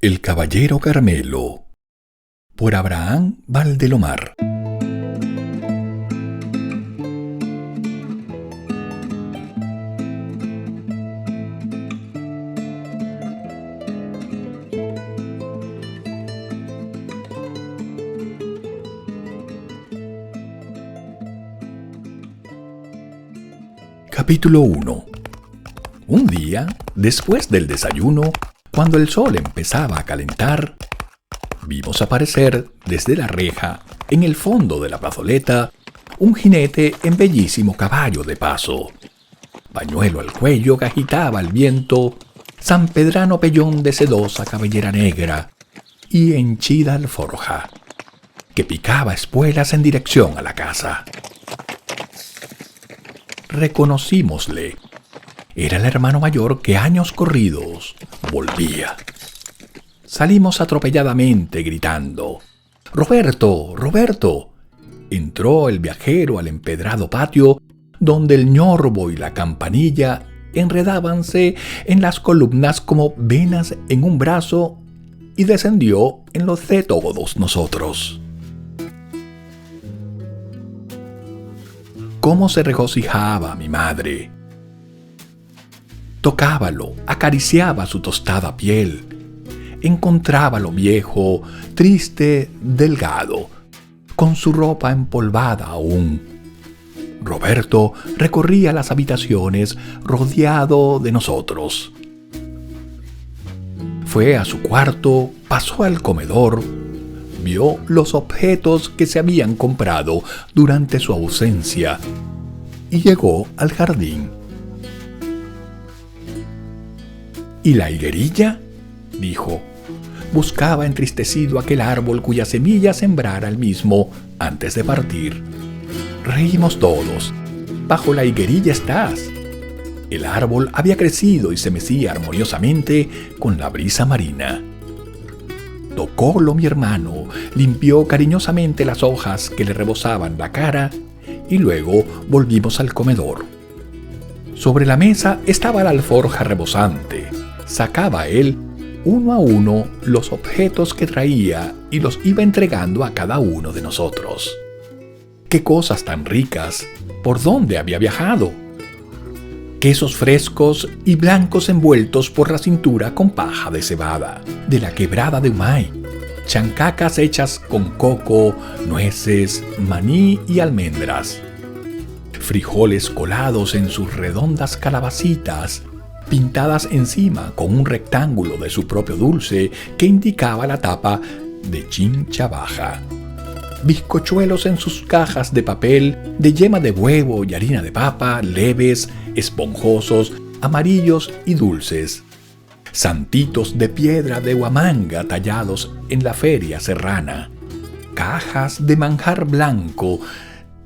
El caballero Carmelo, por Abraham Valdelomar. Capítulo 1. Un día, después del desayuno, cuando el sol empezaba a calentar, vimos aparecer desde la reja, en el fondo de la plazoleta, un jinete en bellísimo caballo de paso. Pañuelo al cuello que agitaba el viento, sanpedrano pellón de sedosa cabellera negra y henchida alforja, que picaba espuelas en dirección a la casa. Reconocímosle. Era el hermano mayor que años corridos volvía. Salimos atropelladamente gritando: «¡Roberto! ¡Roberto!». Entró el viajero al empedrado patio, donde el ñorbo y la campanilla enredábanse en las columnas como venas en un brazo, y descendió en los de todos nosotros. Cómo se regocijaba mi madre. Tocábalo, acariciaba su tostada piel, encontrábalo viejo, triste, delgado, con su ropa empolvada aún. Roberto recorría las habitaciones rodeado de nosotros. Fue a su cuarto, pasó al comedor, vio los objetos que se habían comprado durante su ausencia y llegó al jardín. «¿Y la higuerilla?», dijo. Buscaba entristecido aquel árbol cuya semilla sembrara él mismo antes de partir. Reímos todos. «Bajo la higuerilla estás». El árbol había crecido y se mecía armoniosamente con la brisa marina. Tocólo mi hermano, limpió cariñosamente las hojas que le rebozaban la cara y luego volvimos al comedor. Sobre la mesa estaba la alforja rebosante. Sacaba él uno a uno los objetos que traía y los iba entregando a cada uno de nosotros. ¡Qué cosas tan ricas! ¿Por dónde había viajado? Quesos frescos y blancos envueltos por la cintura con paja de cebada, de la quebrada de Humay, chancacas hechas con coco, nueces, maní y almendras, frijoles colados en sus redondas calabacitas, pintadas encima con un rectángulo de su propio dulce que indicaba la tapa de chincha baja, bizcochuelos en sus cajas de papel de yema de huevo y harina de papa, leves, esponjosos, amarillos y dulces, santitos de piedra de Huamanga tallados en la feria serrana, cajas de manjar blanco,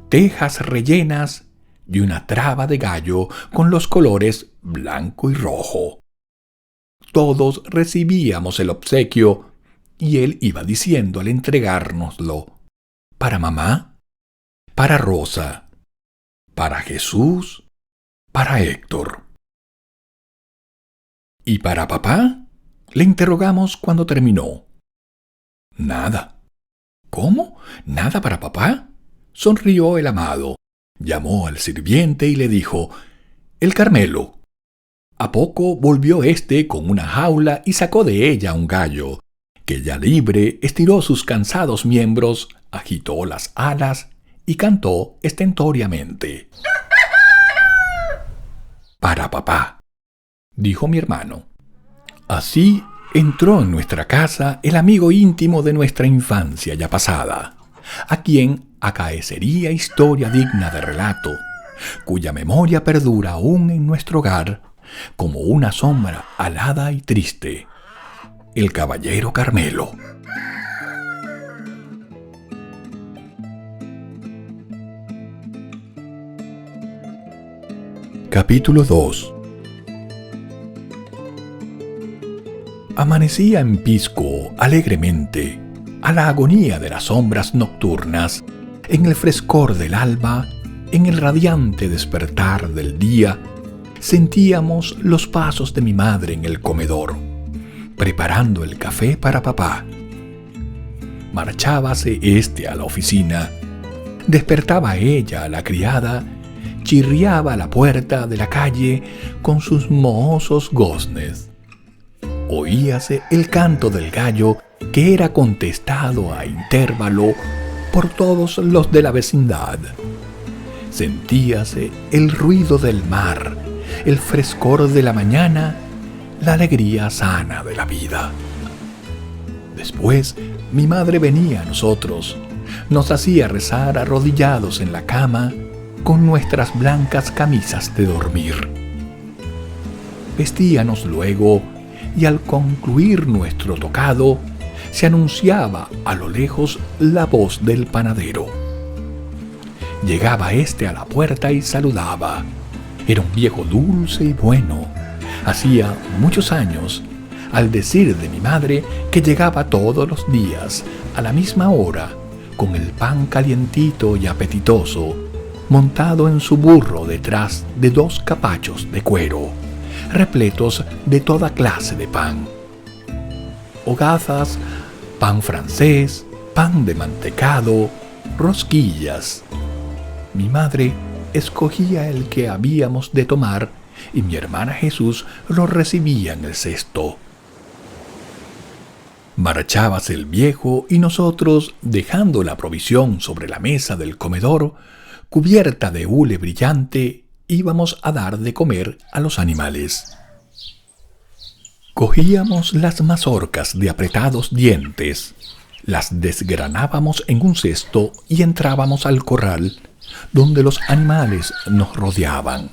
tejas rellenas y una traba de gallo con los colores blanco y rojo. Todos recibíamos el obsequio y él iba diciendo al entregárnoslo: «Para mamá, para Rosa, para Jesús, para Héctor». «¿Y para papá?», le interrogamos cuando terminó. «Nada». «¿Cómo? ¿Nada para papá?», sonrió el amado. Llamó al sirviente y le dijo: «El Carmelo». A poco volvió éste con una jaula y sacó de ella un gallo, que ya libre estiró sus cansados miembros, agitó las alas y cantó estentóreamente. «Para papá», dijo mi hermano. Así entró en nuestra casa el amigo íntimo de nuestra infancia ya pasada, a quien acaecería historia digna de relato, cuya memoria perdura aún en nuestro hogar como una sombra alada y triste: el caballero Carmelo. Capítulo 2. Amanecía en Pisco alegremente, a la agonía de las sombras nocturnas, en el frescor del alba, en el radiante despertar del día, sentíamos los pasos de mi madre en el comedor. preparando el café para papá. Marchábase éste a la oficina, despertaba ella a la criada, chirriaba a la puerta de la calle con sus mohosos goznes. Oíase el canto del gallo que era contestado a intervalo por todos los de la vecindad. Sentíase el ruido del mar, el frescor de la mañana, la alegría sana de la vida. Después, mi madre venía a nosotros, nos hacía rezar arrodillados en la cama con nuestras blancas camisas de dormir. Vestíanos luego y al concluir nuestro tocado, se anunciaba a lo lejos la voz del panadero. Llegaba éste a la puerta y saludaba. Era un viejo dulce y bueno. Hacía muchos años, al decir de mi madre que llegaba todos los días, a la misma hora, con el pan calientito y apetitoso, montado en su burro detrás de 2 capachos de cuero, repletos de toda clase de pan. Hogazas, pan francés, pan de mantecado, rosquillas. Mi madre escogía el que habíamos de tomar y mi hermana Jesús lo recibía en el cesto. Marchábase el viejo y nosotros, dejando la provisión sobre la mesa del comedor, cubierta de hule brillante, íbamos a dar de comer a los animales. Cogíamos las mazorcas de apretados dientes, las desgranábamos en un cesto y entrábamos al corral, donde los animales nos rodeaban.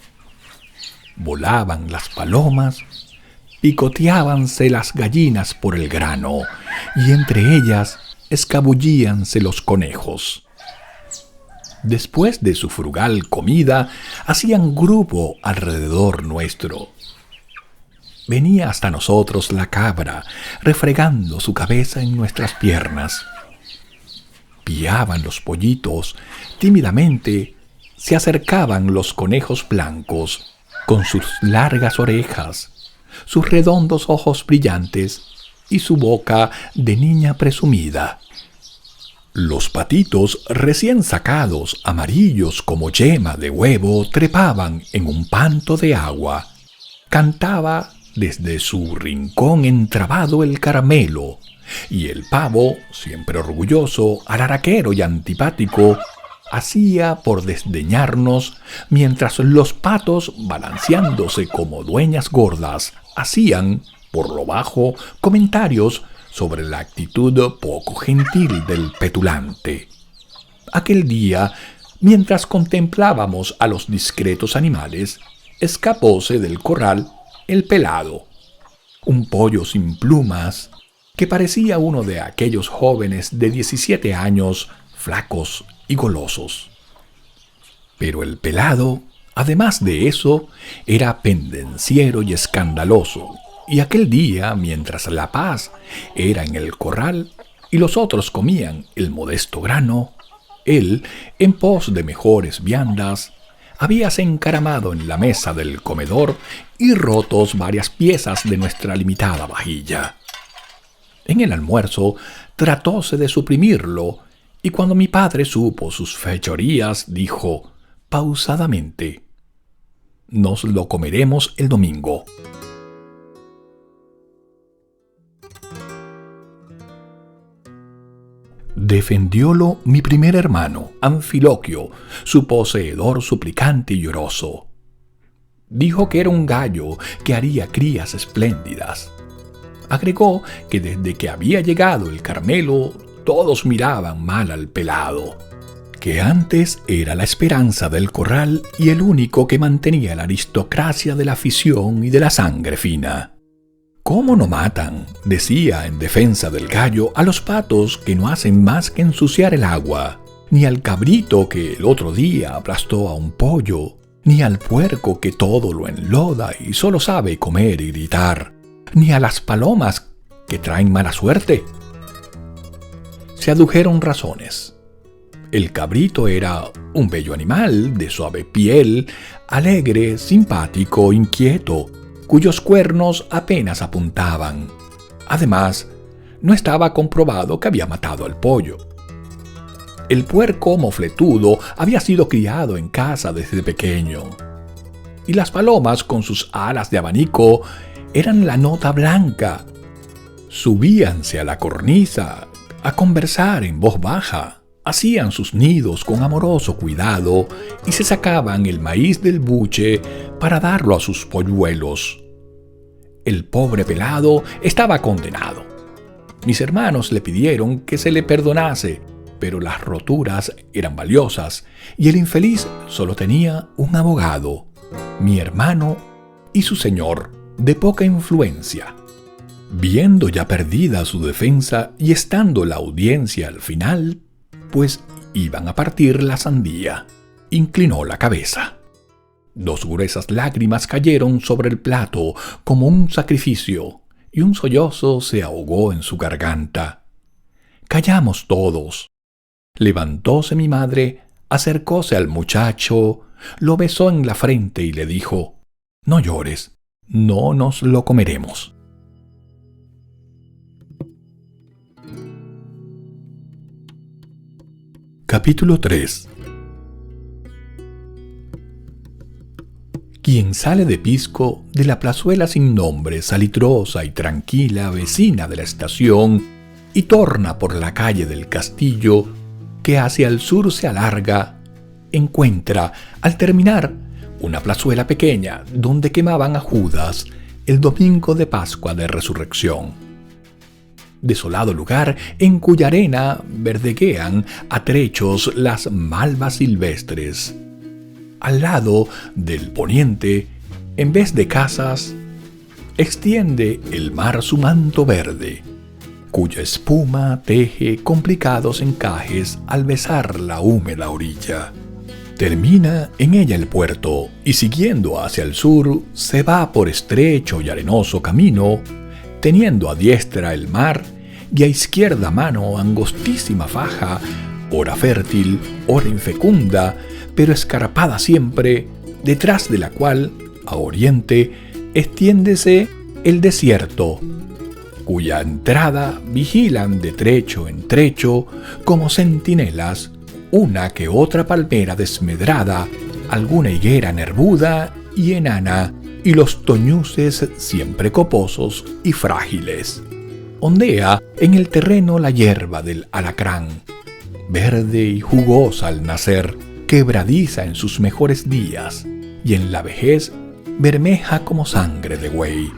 Volaban las palomas, picoteábanse las gallinas por el grano, y entre ellas escabullíanse los conejos. Después de su frugal comida, hacían grupo alrededor nuestro. Venía hasta nosotros la cabra, refregando su cabeza en nuestras piernas. Piaban los pollitos, tímidamente se acercaban los conejos blancos, con sus largas orejas, sus redondos ojos brillantes y su boca de niña presumida. Los patitos recién sacados, amarillos como yema de huevo, trepaban en un panto de agua. Cantaba desde su rincón entrabado el caramelo, y el pavo, siempre orgulloso, alaraquero y antipático, hacía por desdeñarnos, mientras los patos, balanceándose como dueñas gordas, hacían, por lo bajo, comentarios sobre la actitud poco gentil del petulante. Aquel día, mientras contemplábamos a los discretos animales, escapóse del corral el pelado, un pollo sin plumas, que parecía uno de aquellos jóvenes de 17 años, flacos y golosos. Pero el pelado, además de eso, era pendenciero y escandaloso, y aquel día, mientras la paz era en el corral y los otros comían el modesto grano, él, en pos de mejores viandas, habíase encaramado en la mesa del comedor y rotos varias piezas de nuestra limitada vajilla. En el almuerzo tratóse de suprimirlo, y cuando mi padre supo sus fechorías, dijo pausadamente: «Nos lo comeremos el domingo». Defendiólo mi primer hermano, Anfiloquio, su poseedor suplicante y lloroso. Dijo que era un gallo que haría crías espléndidas. Agregó que desde que había llegado el Carmelo, todos miraban mal al pelado, que antes era la esperanza del corral y el único que mantenía la aristocracia de la afición y de la sangre fina. «¿Cómo no matan?», decía en defensa del gallo, «a los patos que no hacen más que ensuciar el agua, ni al cabrito que el otro día aplastó a un pollo, ni al puerco que todo lo enloda y solo sabe comer y gritar, ni a las palomas que traen mala suerte». Se adujeron razones. El cabrito era un bello animal de suave piel, alegre, simpático, inquieto, cuyos cuernos apenas apuntaban. Además, no estaba comprobado que había matado al pollo. El puerco mofletudo había sido criado en casa desde pequeño. Y las palomas con sus alas de abanico eran la nota blanca. Subíanse a la cornisa a conversar en voz baja, hacían sus nidos con amoroso cuidado y se sacaban el maíz del buche para darlo a sus polluelos. El pobre pelado estaba condenado. Mis hermanos le pidieron que se le perdonase, pero las roturas eran valiosas y el infeliz solo tenía un abogado, mi hermano y su señor, de poca influencia. Viendo ya perdida su defensa y estando la audiencia al final, pues iban a partir la sandía, inclinó la cabeza. 2 gruesas lágrimas cayeron sobre el plato como un sacrificio, y un sollozo se ahogó en su garganta. Callamos todos. Levantóse mi madre, acercóse al muchacho, lo besó en la frente y le dijo: «No llores, no nos lo comeremos». Capítulo 3. Quien sale de Pisco, de la plazuela sin nombre, salitrosa y tranquila, vecina de la estación, y torna por la calle del Castillo, que hacia el sur se alarga, encuentra, al terminar, una plazuela pequeña donde quemaban a Judas el domingo de Pascua de Resurrección. Desolado lugar en cuya arena verdeguean a trechos las malvas silvestres. Al lado del poniente, en vez de casas, extiende el mar su manto verde, cuya espuma teje complicados encajes al besar la húmeda orilla. Termina en ella el puerto y siguiendo hacia el sur se va por estrecho y arenoso camino, teniendo a diestra el mar y a izquierda mano angostísima faja, ora fértil, ora infecunda, pero escarpada siempre, detrás de la cual, a oriente, extiéndese el desierto, cuya entrada vigilan de trecho en trecho, como centinelas, una que otra palmera desmedrada, alguna higuera nervuda y enana, y los toñuces siempre coposos y frágiles. Ondea en el terreno la hierba del alacrán, verde y jugosa al nacer, quebradiza en sus mejores días, y en la vejez bermeja como sangre de buey.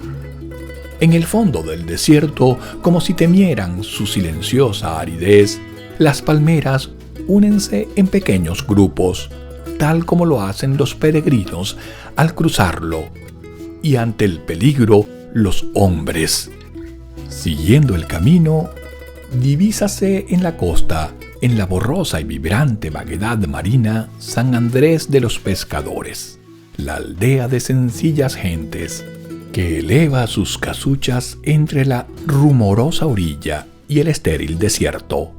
En el fondo del desierto, como si temieran su silenciosa aridez, las palmeras únense en pequeños grupos, tal como lo hacen los peregrinos al cruzarlo, y ante el peligro los hombres. Siguiendo el camino, divísase en la costa, en la borrosa y vibrante vaguedad marina, San Andrés de los Pescadores, la aldea de sencillas gentes, que eleva sus casuchas entre la rumorosa orilla y el estéril desierto.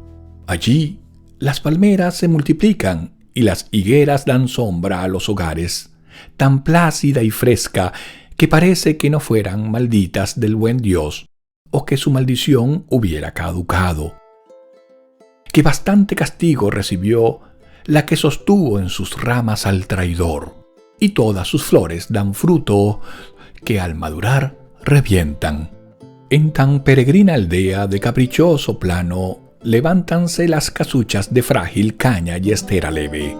Allí, las palmeras se multiplican y las higueras dan sombra a los hogares, tan plácida y fresca que parece que no fueran malditas del buen Dios, o que su maldición hubiera caducado. Que bastante castigo recibió la que sostuvo en sus ramas al traidor, y todas sus flores dan fruto que al madurar revientan. En tan peregrina aldea de caprichoso plano levántanse las casuchas de frágil caña y estera leve,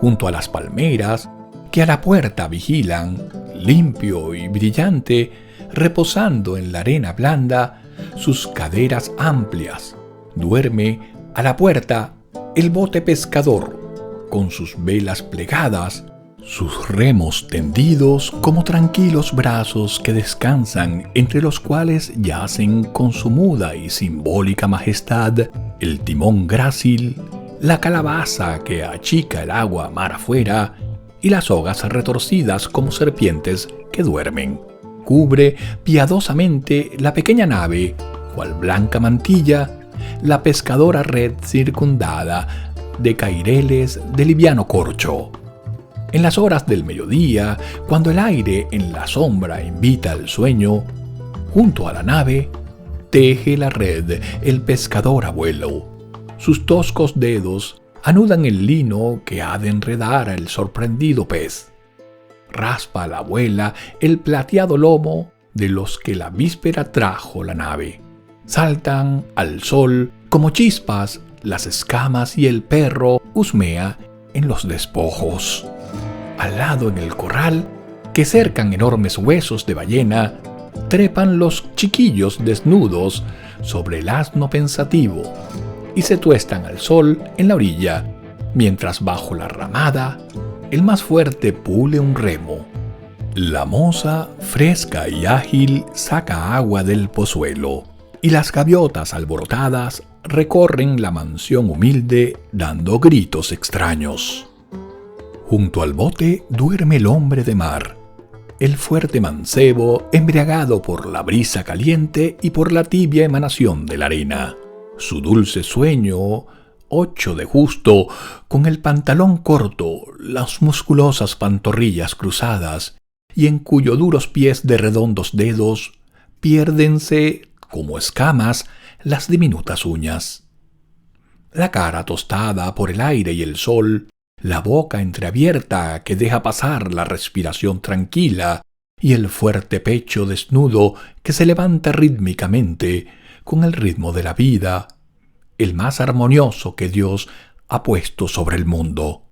junto a las palmeras que a la puerta vigilan, limpio y brillante, reposando en la arena blanda sus caderas amplias. Duerme a la puerta el bote pescador, con sus velas plegadas, sus remos tendidos como tranquilos brazos que descansan, entre los cuales yacen con su muda y simbólica majestad el timón grácil, la calabaza que achica el agua mar afuera y las sogas retorcidas como serpientes que duermen. Cubre piadosamente la pequeña nave, cual blanca mantilla, la pescadora red circundada de caireles de liviano corcho. En las horas del mediodía, cuando el aire en la sombra invita al sueño, junto a la nave, teje la red el pescador abuelo. Sus toscos dedos anudan el lino que ha de enredar al sorprendido pez. Raspa la abuela el plateado lomo de los que la víspera trajo la nave. Saltan al sol como chispas las escamas y el perro husmea en los despojos. Al lado en el corral, que cercan enormes huesos de ballena, trepan los chiquillos desnudos sobre el asno pensativo y se tuestan al sol en la orilla, mientras bajo la ramada el más fuerte pule un remo. La moza, fresca y ágil, saca agua del pozuelo, y las gaviotas alborotadas recorren la mansión humilde dando gritos extraños. Junto al bote duerme el hombre de mar, el fuerte mancebo embriagado por la brisa caliente y por la tibia emanación de la arena. Su dulce sueño, 8 de justo, con el pantalón corto, las musculosas pantorrillas cruzadas, y en cuyo duros pies de redondos dedos piérdense, como escamas, las diminutas uñas. La cara tostada por el aire y el sol, la boca entreabierta que deja pasar la respiración tranquila, y el fuerte pecho desnudo que se levanta rítmicamente con el ritmo de la vida, el más armonioso que Dios ha puesto sobre el mundo.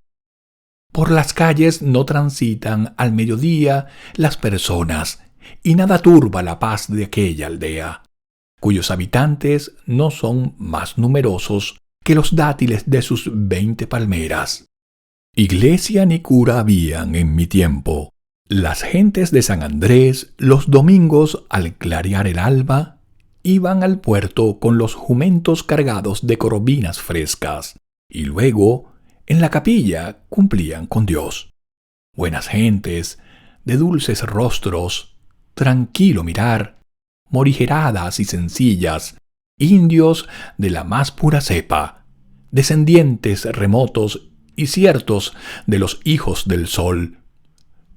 Por las calles no transitan al mediodía las personas, y nada turba la paz de aquella aldea, cuyos habitantes no son más numerosos que los dátiles de sus 20 palmeras. Iglesia ni cura habían en mi tiempo. Las gentes de San Andrés, los domingos, al clarear el alba, iban al puerto con los jumentos cargados de corobinas frescas, y luego, en la capilla, cumplían con Dios. Buenas gentes, de dulces rostros, tranquilo mirar, morigeradas y sencillas, indios de la más pura cepa, descendientes remotos y ciertos de los hijos del sol.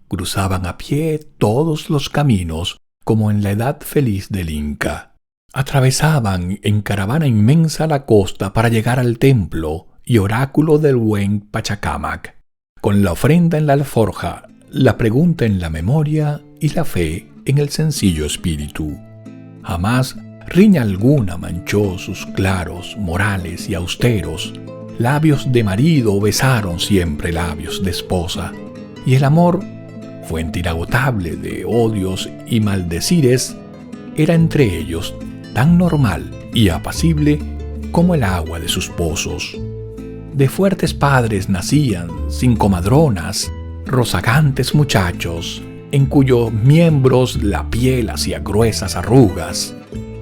Cruzaban a pie todos los caminos como en la edad feliz del Inca. Atravesaban en caravana inmensa la costa para llegar al templo y oráculo del buen Pachacámac, con la ofrenda en la alforja, la pregunta en la memoria y la fe en el sencillo espíritu. Jamás riña alguna manchó sus claros, morales y austeros. Labios de marido besaron siempre labios de esposa, y el amor, fuente inagotable de odios y maldecires, era entre ellos tan normal y apacible como el agua de sus pozos. De fuertes padres nacían, sin comadronas, rozagantes muchachos, en cuyos miembros la piel hacía gruesas arrugas.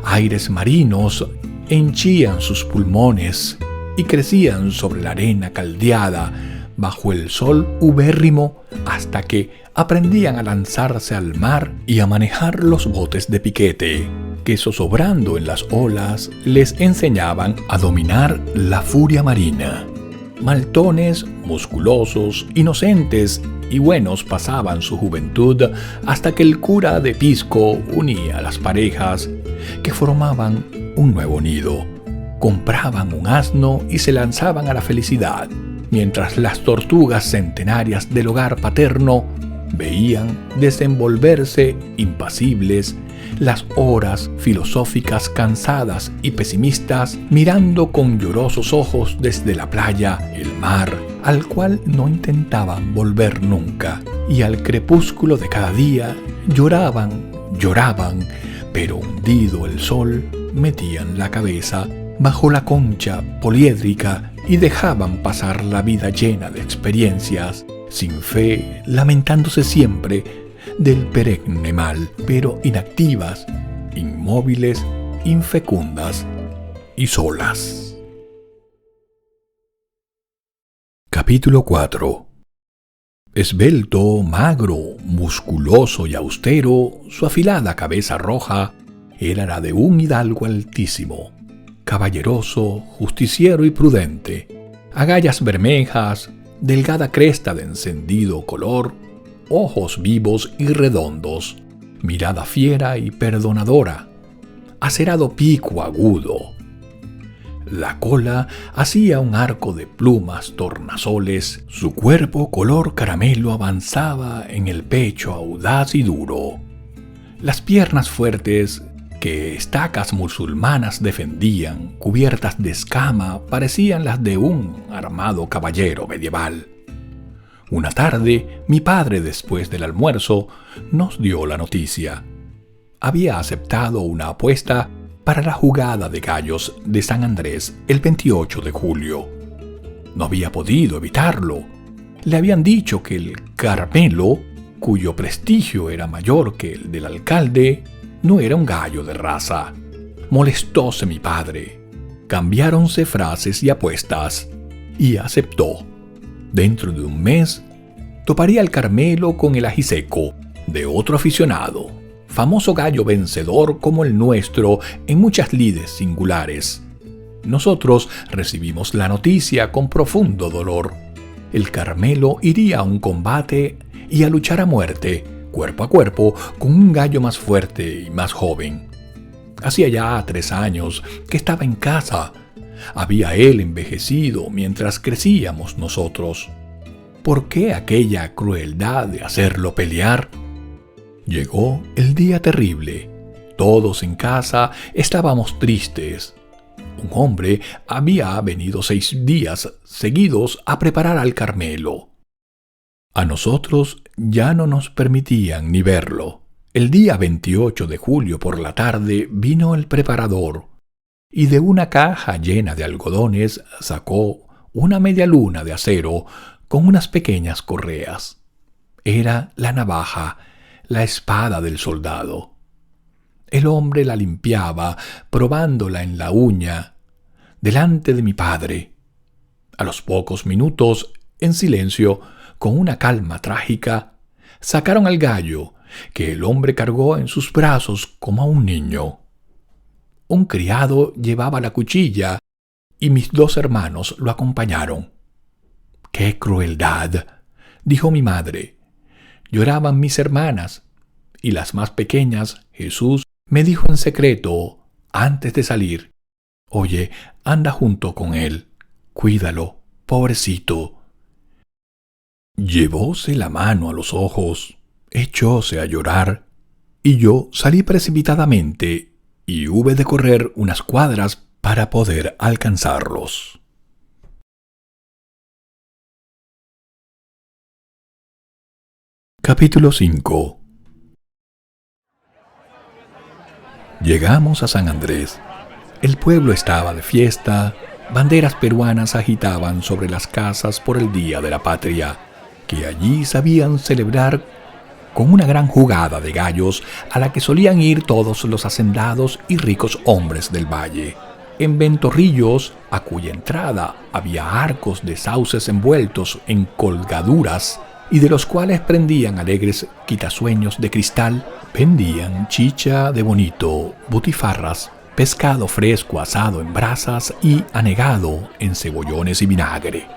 Aires marinos henchían sus pulmones y crecían sobre la arena caldeada bajo el sol ubérrimo hasta que aprendían a lanzarse al mar y a manejar los botes de piquete, que zozobrando en las olas les enseñaban a dominar la furia marina. Maltones, musculosos, inocentes y buenos pasaban su juventud hasta que el cura de Pisco unía a las parejas que formaban un nuevo nido. Compraban un asno y se lanzaban a la felicidad, mientras las tortugas centenarias del hogar paterno veían desenvolverse impasibles las horas filosóficas cansadas y pesimistas, mirando con llorosos ojos desde la playa el mar, al cual no intentaban volver nunca, y al crepúsculo de cada día lloraban, pero hundido el sol, metían la cabeza bajo la concha poliédrica y dejaban pasar la vida llena de experiencias, sin fe, lamentándose siempre del perenne mal, pero inactivas, inmóviles, infecundas y solas. Capítulo 4. Esbelto, magro, musculoso y austero, su afilada cabeza roja era la de un hidalgo altísimo, caballeroso, justiciero y prudente, agallas bermejas, delgada cresta de encendido color, ojos vivos y redondos, mirada fiera y perdonadora, acerado pico agudo. La cola hacía un arco de plumas tornasoles, su cuerpo color caramelo avanzaba en el pecho audaz y duro. Las piernas fuertes que estacas musulmanas defendían, cubiertas de escama, parecían las de un armado caballero medieval. Una tarde, mi padre, después del almuerzo, nos dio la noticia. Había aceptado una apuesta para la jugada de gallos de San Andrés el 28 de julio. No había podido evitarlo. Le habían dicho que el Carmelo, cuyo prestigio era mayor que el del alcalde, no era un gallo de raza. Molestóse mi padre. Cambiáronse frases y apuestas, y aceptó. Dentro de un mes, toparía el Carmelo con el ajiseco de otro aficionado, famoso gallo vencedor como el nuestro en muchas lides singulares. Nosotros recibimos la noticia con profundo dolor. El Carmelo iría a un combate y a luchar a muerte, cuerpo a cuerpo, con un gallo más fuerte y más joven. Hacía ya 3 años que estaba en casa. Había él envejecido mientras crecíamos nosotros. ¿Por qué aquella crueldad de hacerlo pelear? Llegó el día terrible. Todos en casa estábamos tristes. Un hombre había venido 6 días seguidos a preparar al Carmelo. A nosotros ya no nos permitían ni verlo. El día 28 de julio por la tarde vino el preparador y de una caja llena de algodones sacó una media luna de acero con unas pequeñas correas. Era la navaja, la espada del soldado. El hombre la limpiaba, probándola en la uña, delante de mi padre. A los pocos minutos, en silencio, con una calma trágica, sacaron al gallo, que el hombre cargó en sus brazos como a un niño. Un criado llevaba la cuchilla y mis 2 hermanos lo acompañaron. ¡Qué crueldad!, dijo mi madre. Lloraban mis hermanas, y las más pequeñas, Jesús, me dijo en secreto, antes de salir: «Oye, anda junto con él, cuídalo, pobrecito». Llevóse la mano a los ojos, echóse a llorar, y yo salí precipitadamente y hube de correr unas cuadras para poder alcanzarlos. Capítulo 5. Llegamos a San Andrés. El pueblo estaba de fiesta, banderas peruanas agitaban sobre las casas por el Día de la Patria, que allí sabían celebrar con una gran jugada de gallos a la que solían ir todos los hacendados y ricos hombres del valle. En ventorrillos, a cuya entrada había arcos de sauces envueltos en colgaduras y de los cuales prendían alegres quitasueños de cristal, vendían chicha de bonito, butifarras, pescado fresco asado en brasas y anegado en cebollones y vinagre.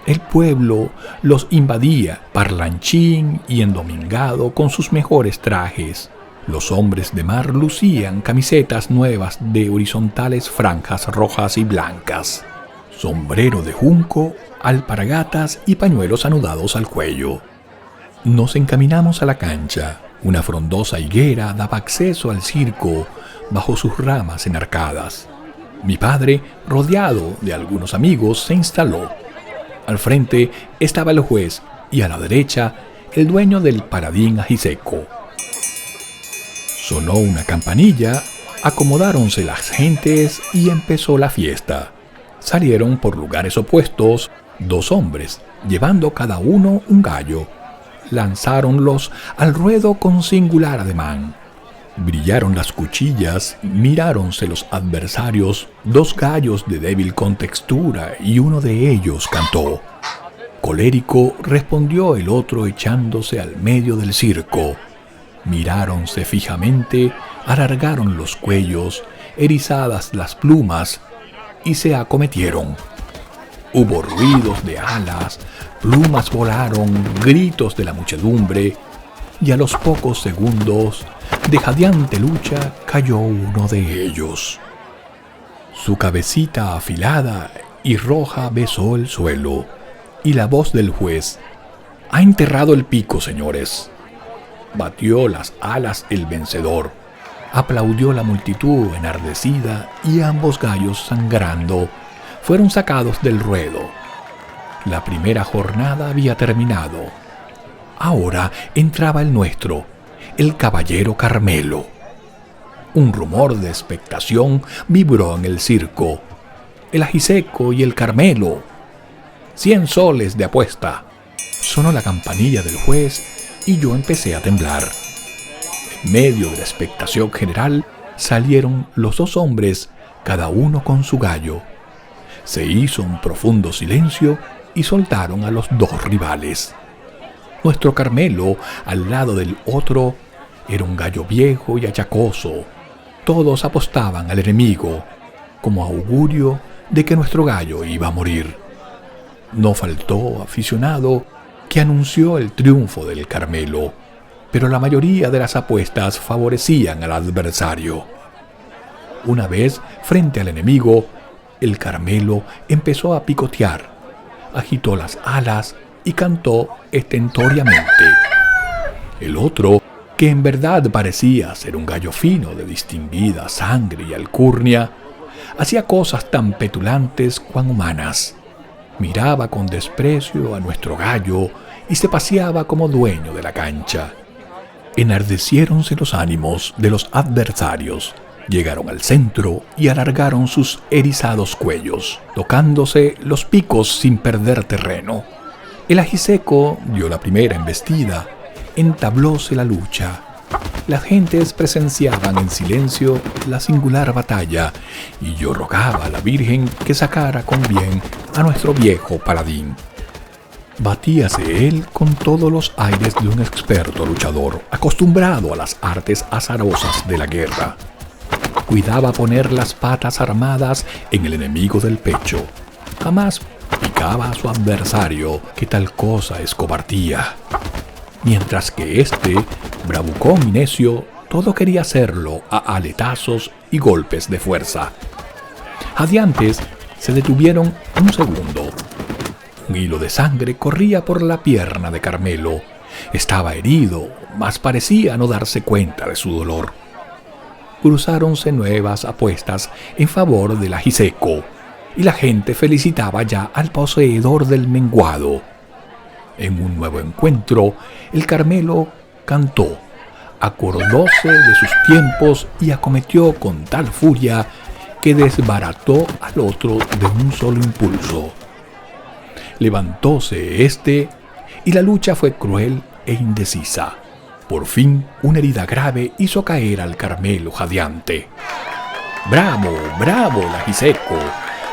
El pueblo los invadía parlanchín y endomingado con sus mejores trajes. Los hombres de mar lucían camisetas nuevas de horizontales franjas rojas y blancas, sombrero de junco, alpargatas y pañuelos anudados al cuello. Nos encaminamos a la cancha. Una frondosa higuera daba acceso al circo bajo sus ramas enarcadas. Mi padre, rodeado de algunos amigos, se instaló. Al frente estaba el juez y a la derecha el dueño del paladín ajiseco. Sonó una campanilla, acomodáronse las gentes y empezó la fiesta. Salieron por lugares opuestos 2 hombres, llevando cada uno un gallo. Lanzáronlos al ruedo con singular ademán. Brillaron las cuchillas, miráronse los adversarios, 2 gallos de débil contextura y uno de ellos cantó. Colérico respondió el otro echándose al medio del circo. Miráronse fijamente, alargaron los cuellos, erizadas las plumas, y se acometieron. Hubo ruidos de alas, plumas volaron, gritos de la muchedumbre, y a los pocos segundos de jadeante lucha cayó uno de ellos. Su cabecita afilada y roja besó el suelo, y la voz del juez: «Ha enterrado el pico, señores». Batió las alas el vencedor. Aplaudió la multitud enardecida y ambos gallos, sangrando, fueron sacados del ruedo. La primera jornada había terminado. Ahora entraba el nuestro, el caballero Carmelo. Un rumor de expectación vibró en el circo. El ajiseco y el Carmelo. 100 soles de apuesta. Sonó la campanilla del juez y yo empecé a temblar. En medio de la expectación general salieron los dos hombres, cada uno con su gallo. Se hizo un profundo silencio y soltaron a los dos rivales. Nuestro Carmelo, al lado del otro, era un gallo viejo y achacoso. Todos apostaban al enemigo, como augurio de que nuestro gallo iba a morir. No faltó aficionado que anunció el triunfo del Carmelo, pero la mayoría de las apuestas favorecían al adversario. Una vez frente al enemigo, el Carmelo empezó a picotear, agitó las alas y cantó estentoriamente. El otro, que en verdad parecía ser un gallo fino de distinguida sangre y alcurnia, hacía cosas tan petulantes cuan humanas. Miraba con desprecio a nuestro gallo y se paseaba como dueño de la cancha. Enardeciéronse los ánimos de los adversarios. Llegaron al centro y alargaron sus erizados cuellos, tocándose los picos sin perder terreno. El ajiseco dio la primera embestida. Entablóse la lucha. Las gentes presenciaban en silencio la singular batalla, y yo rogaba a la Virgen que sacara con bien a nuestro viejo paladín. Batíase él con todos los aires de un experto luchador, acostumbrado a las artes azarosas de la guerra. Cuidaba poner las patas armadas en el enemigo del pecho. Jamás picaba a su adversario, que tal cosa es cobardía. Mientras que este, bravucón y necio, todo quería hacerlo a aletazos y golpes de fuerza. Jadeantes se detuvieron un segundo. Un hilo de sangre corría por la pierna de Carmelo. Estaba herido, mas parecía no darse cuenta de su dolor. Cruzáronse nuevas apuestas en favor del ajiseco, y la gente felicitaba ya al poseedor del menguado. En un nuevo encuentro, el Carmelo cantó, acordóse de sus tiempos y acometió con tal furia que desbarató al otro de un solo impulso. Levantóse éste y la lucha fue cruel e indecisa. Por fin, una herida grave hizo caer al Carmelo jadeante. «¡Bravo, bravo, el ajiseco!»,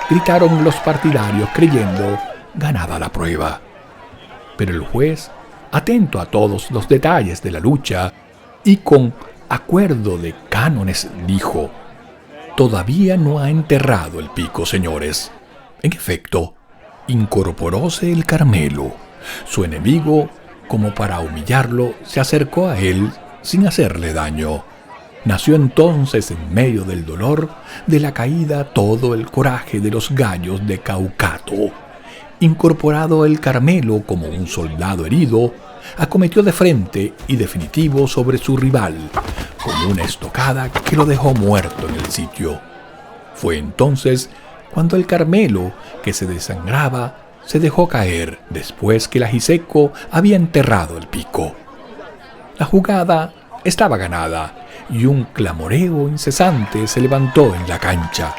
gritaron los partidarios creyendo ganada la prueba. Pero el juez, atento a todos los detalles de la lucha y con acuerdo de cánones, dijo: «Todavía no ha enterrado el pico, señores». En efecto, incorporóse el Carmelo. Su enemigo, como para humillarlo, se acercó a él sin hacerle daño. Nació entonces, en medio del dolor de la caída, todo el coraje de los gallos de Caucato. Incorporado el Carmelo como un soldado herido, acometió de frente y definitivo sobre su rival, con una estocada que lo dejó muerto en el sitio. Fue entonces cuando el Carmelo, que se desangraba, se dejó caer después que el ajiseco había enterrado el pico. La jugada estaba ganada y un clamoreo incesante se levantó en la cancha.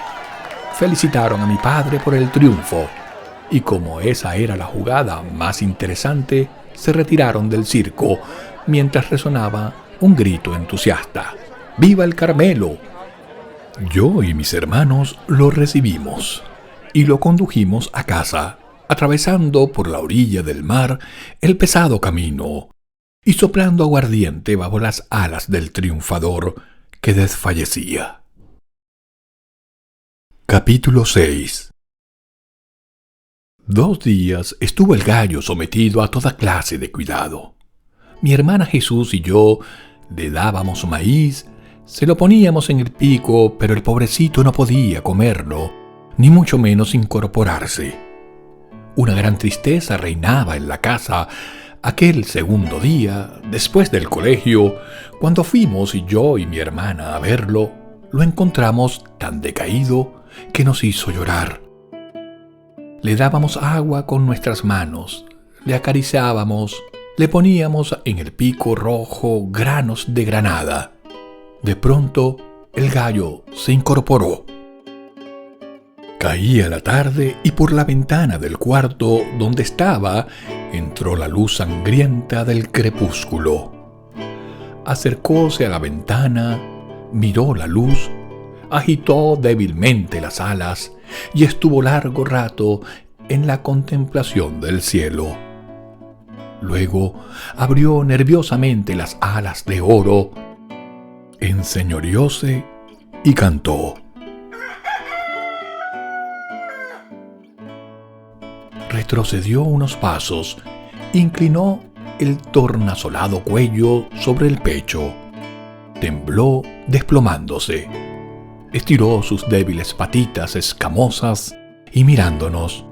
Felicitaron a mi padre por el triunfo, y como esa era la jugada más interesante, se retiraron del circo mientras resonaba un grito entusiasta: «¡Viva el Carmelo!». Yo y mis hermanos lo recibimos y lo condujimos a casa, atravesando por la orilla del mar el pesado camino y soplando aguardiente bajo las alas del triunfador que desfallecía. Capítulo 6. 2 días estuvo el gallo sometido a toda clase de cuidado. Mi hermana Jesús y yo le dábamos maíz, se lo poníamos en el pico, pero el pobrecito no podía comerlo, ni mucho menos incorporarse. Una gran tristeza reinaba en la casa aquel segundo día, después del colegio, cuando fuimos yo y mi hermana a verlo. Lo encontramos tan decaído que nos hizo llorar. Le dábamos agua con nuestras manos, le acariciábamos, le poníamos en el pico rojo granos de granada. De pronto, el gallo se incorporó. Caía la tarde y por la ventana del cuarto donde estaba entró la luz sangrienta del crepúsculo. Acercóse a la ventana, miró la luz, agitó débilmente las alas y estuvo largo rato en la contemplación del cielo. Luego abrió nerviosamente las alas de oro, enseñoreóse y cantó. Retrocedió unos pasos, inclinó el tornasolado cuello sobre el pecho, tembló desplomándose, estiró sus débiles patitas escamosas y mirándonos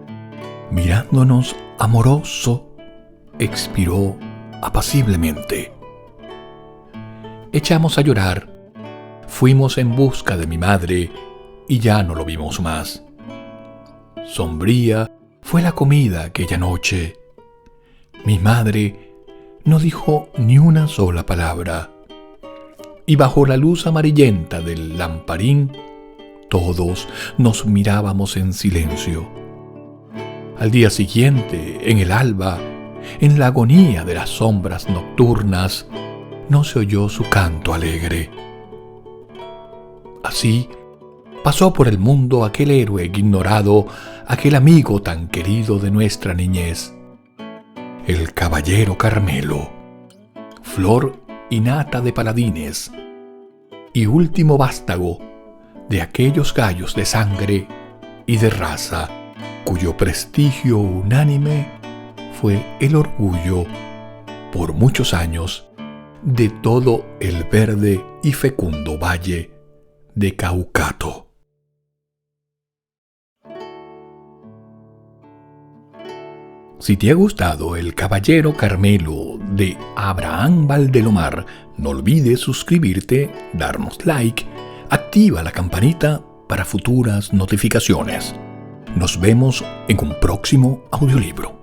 amoroso, expiró apaciblemente. Echamos a llorar, fuimos en busca de mi madre y ya no lo vimos más. Sombría fue la comida aquella noche. Mi madre no dijo ni una sola palabra. Y bajo la luz amarillenta del lamparín, todos nos mirábamos en silencio. Al día siguiente, en el alba, en la agonía de las sombras nocturnas, no se oyó su canto alegre. Así pasó por el mundo aquel héroe ignorado, aquel amigo tan querido de nuestra niñez, el caballero Carmelo, flor y nata de paladines, y último vástago de aquellos gallos de sangre y de raza, cuyo prestigio unánime fue el orgullo, por muchos años, de todo el verde y fecundo valle de Caucato. Si te ha gustado El Caballero Carmelo de Abraham Valdelomar, no olvides suscribirte, darnos like, activa la campanita para futuras notificaciones. Nos vemos en un próximo audiolibro.